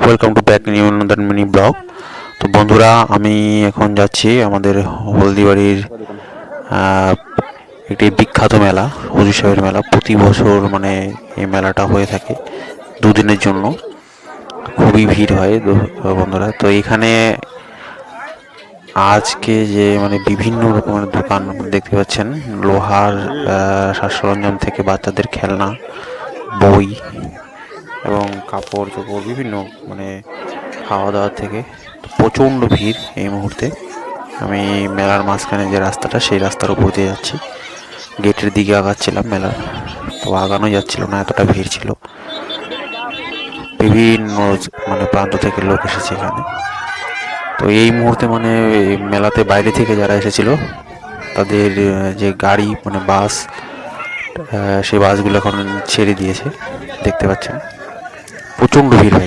Welcome to back new another mini blog. তো বন্ধুরা, আমি এখন যাচ্ছি আমাদের হলদিবাড়ির একটি বিখ্যাত মেলা, হুজুর সাহেবের মেলা। প্রতি বছর মানে এই মেলাটা হয়ে থাকে দুদিনের জন্য, খুবই ভিড় হয় বন্ধুরা। তো এখানে আজকে যে মানে বিভিন্ন রকমের দোকান দেখতে পাচ্ছেন, লোহার সাজ সরঞ্জাম থেকে বাচ্চাদের খেলনা, বই এবং কাপড় চোপড়, বিভিন্ন মানে খাওয়া দাওয়া থেকে প্রচণ্ড ভিড় এই মুহূর্তে। আমি মেলার মাঝখানে যে রাস্তাটা, সেই রাস্তার উপর দিয়ে যাচ্ছি। গেটের দিকে আগাচ্ছিলাম মেলার, তো আগানো যাচ্ছিল না, এতটা ভিড় ছিল। বিভিন্ন মানে প্রান্ত থেকে লোক এসেছে এখানে। তো এই মুহূর্তে মানে মেলাতে বাইরে থেকে যারা এসেছিল তাদের যে গাড়ি মানে বাস, সেই বাসগুলো এখন ছেড়ে দিয়েছে, দেখতে পাচ্ছেন প্রচণ্ড ভিড় হয়।